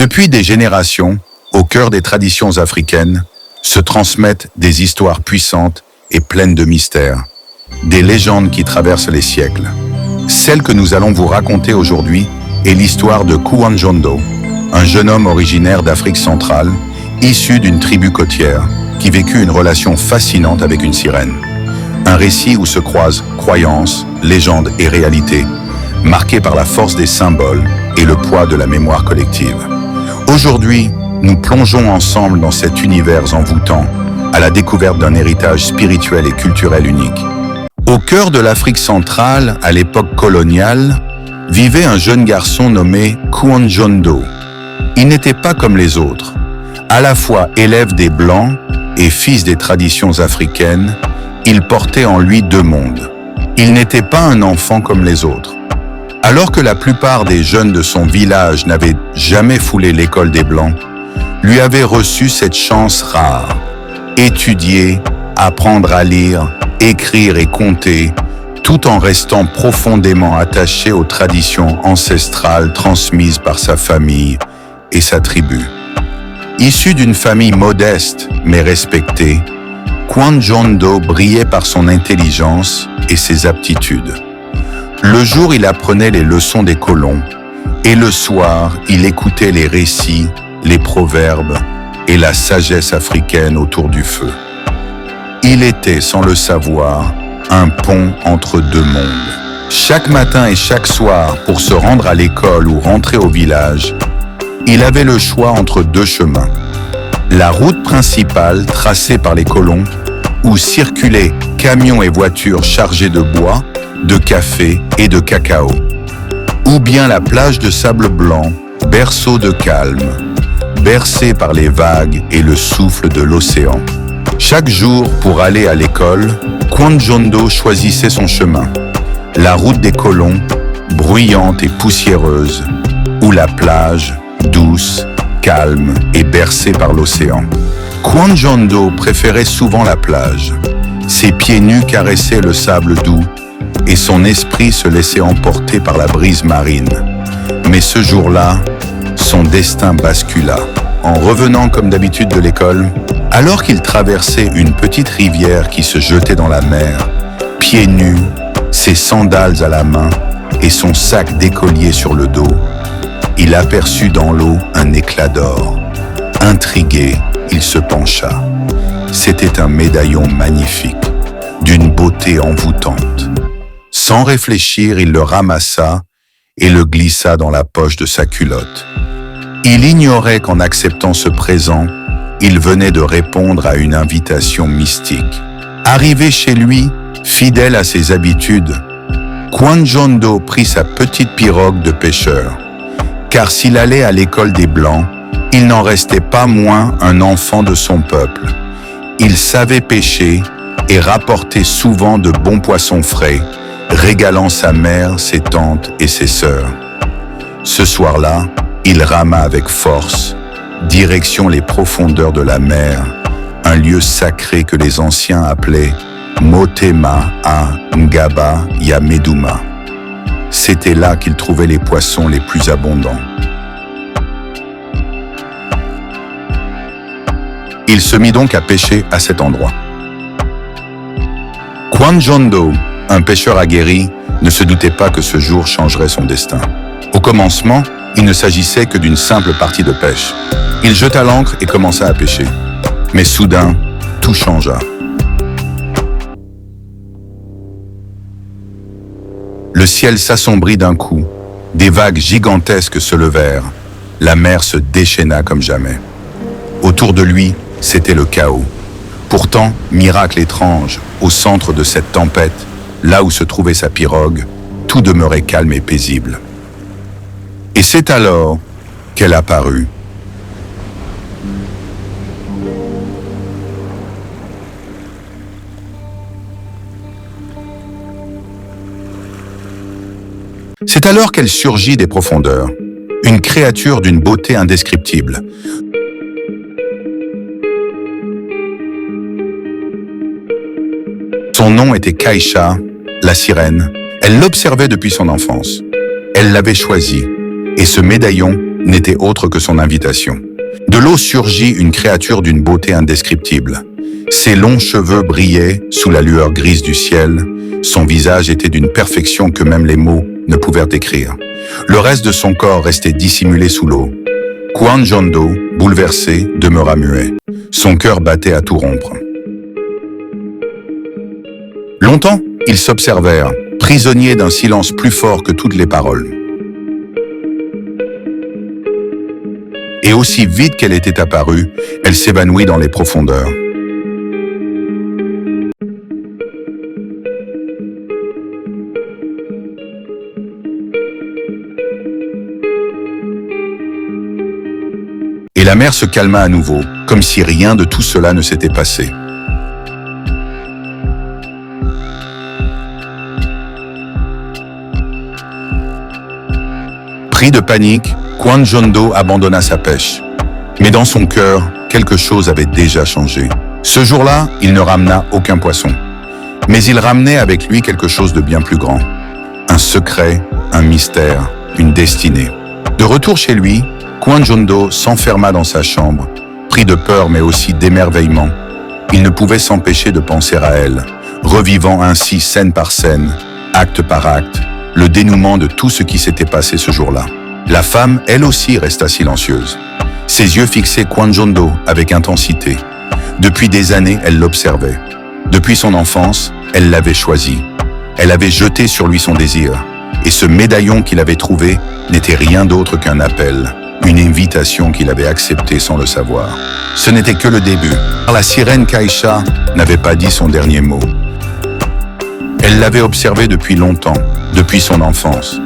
Depuis des générations, au cœur des traditions africaines, se transmettent des histoires puissantes et pleines de mystères, des légendes qui traversent les siècles. Celle que nous allons vous raconter aujourd'hui est l'histoire de Kouandjondo, un jeune homme originaire d'Afrique centrale, issu d'une tribu côtière, qui vécut une relation fascinante avec une sirène. Un récit où se croisent croyances, légendes et réalité, marqué par la force des symboles et le poids de la mémoire collective. Aujourd'hui, nous plongeons ensemble dans cet univers envoûtant, à la découverte d'un héritage spirituel et culturel unique. Au cœur de l'Afrique centrale, à l'époque coloniale, vivait un jeune garçon nommé Kouandjondo. Il n'était pas comme les autres, à la fois élève des Blancs et fils des traditions africaines, il portait en lui deux mondes. Il n'était pas un enfant comme les autres. Alors que la plupart des jeunes de son village n'avaient jamais foulé l'école des Blancs, lui avait reçu cette chance rare. Étudier, apprendre à lire, écrire et compter, tout en restant profondément attaché aux traditions ancestrales transmises par sa famille et sa tribu. Issu d'une famille modeste mais respectée, Kouandjondo brillait par son intelligence et ses aptitudes. Le jour, il apprenait les leçons des colons, et le soir, il écoutait les récits, les proverbes et la sagesse africaine autour du feu. Il était, sans le savoir, un pont entre deux mondes. Chaque matin et chaque soir, pour se rendre à l'école ou rentrer au village, il avait le choix entre deux chemins. La route principale tracée par les colons, où circulaient camions et voitures chargés de bois, de café et de cacao. Ou bien la plage de sable blanc, berceau de calme, bercé par les vagues et le souffle de l'océan. Chaque jour, pour aller à l'école, Kouandjondo choisissait son chemin. La route des colons, bruyante et poussiéreuse, ou la plage, douce, calme et bercée par l'océan. Kouandjondo préférait souvent la plage. Ses pieds nus caressaient le sable doux et son esprit se laissait emporter par la brise marine. Mais ce jour-là, son destin bascula. En revenant comme d'habitude de l'école, alors qu'il traversait une petite rivière qui se jetait dans la mer, pieds nus, ses sandales à la main et son sac d'écolier sur le dos, il aperçut dans l'eau un éclat d'or. Intrigué, il se pencha. C'était un médaillon magnifique, d'une beauté envoûtante. Sans réfléchir, il le ramassa et le glissa dans la poche de sa culotte. Il ignorait qu'en acceptant ce présent, il venait de répondre à une invitation mystique. Arrivé chez lui, fidèle à ses habitudes, Kouandjondo prit sa petite pirogue de pêcheur. Car s'il allait à l'école des Blancs, il n'en restait pas moins un enfant de son peuple. Il savait pêcher et rapportait souvent de bons poissons frais, régalant sa mère, ses tantes et ses sœurs. Ce soir-là, il rama avec force, direction les profondeurs de la mer, un lieu sacré que les anciens appelaient Motema à Ngaba Yameduma. C'était là qu'il trouvait les poissons les plus abondants. Il se mit donc à pêcher à cet endroit. Kouandjondo, un pêcheur aguerri, ne se doutait pas que ce jour changerait son destin. Au commencement, il ne s'agissait que d'une simple partie de pêche. Il jeta l'ancre et commença à pêcher. Mais soudain, tout changea. Le ciel s'assombrit d'un coup. Des vagues gigantesques se levèrent. La mer se déchaîna comme jamais. Autour de lui, c'était le chaos. Pourtant, miracle étrange, au centre de cette tempête, là où se trouvait sa pirogue, tout demeurait calme et paisible. Et c'est alors qu'elle apparut. C'est alors qu'elle surgit des profondeurs, une créature d'une beauté indescriptible. Son nom était Kaïcha, la sirène. Elle l'observait depuis son enfance. Elle l'avait choisi, et ce médaillon n'était autre que son invitation. De l'eau surgit une créature d'une beauté indescriptible. Ses longs cheveux brillaient sous la lueur grise du ciel. Son visage était d'une perfection que même les mots ne pouvaient décrire. Le reste de son corps restait dissimulé sous l'eau. Kwon Jong-do, bouleversé, demeura muet. Son cœur battait à tout rompre. Longtemps, ils s'observèrent, prisonniers d'un silence plus fort que toutes les paroles. Et aussi vite qu'elle était apparue, elle s'évanouit dans les profondeurs. Et la mer se calma à nouveau, comme si rien de tout cela ne s'était passé. Pris de panique, Kwon Jong-do abandonna sa pêche. Mais dans son cœur, quelque chose avait déjà changé. Ce jour-là, il ne ramena aucun poisson. Mais il ramenait avec lui quelque chose de bien plus grand. Un secret, un mystère, une destinée. De retour chez lui, Kwon Jong-do s'enferma dans sa chambre, pris de peur mais aussi d'émerveillement. Il ne pouvait s'empêcher de penser à elle, revivant ainsi scène par scène, acte par acte, le dénouement de tout ce qui s'était passé ce jour-là. La femme, elle aussi, resta silencieuse. Ses yeux fixaient Kwon Jong-do avec intensité. Depuis des années, elle l'observait. Depuis son enfance, elle l'avait choisi. Elle avait jeté sur lui son désir. Et ce médaillon qu'il avait trouvé n'était rien d'autre qu'un appel, une invitation qu'il avait acceptée sans le savoir. Ce n'était que le début. La sirène Kaisha n'avait pas dit son dernier mot. Elle l'avait observé depuis longtemps, depuis son enfance.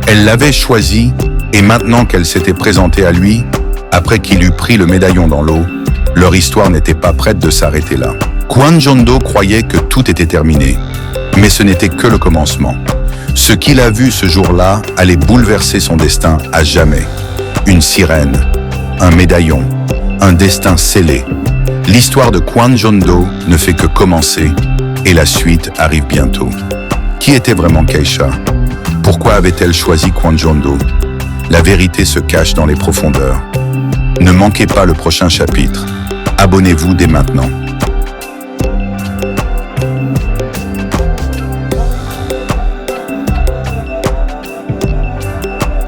Elle l'avait choisi, et maintenant qu'elle s'était présentée à lui, après qu'il eut pris le médaillon dans l'eau, leur histoire n'était pas prête de s'arrêter là. Kwon Jong-do croyait que tout était terminé, mais ce n'était que le commencement. Ce qu'il a vu ce jour-là allait bouleverser son destin à jamais. Une sirène, un médaillon, un destin scellé. L'histoire de Kwon Jong-do ne fait que commencer, et la suite arrive bientôt. Qui était vraiment Kaisha? Pourquoi avait-elle choisi Kwon Jong-do? La vérité se cache dans les profondeurs. Ne manquez pas le prochain chapitre. Abonnez-vous dès maintenant.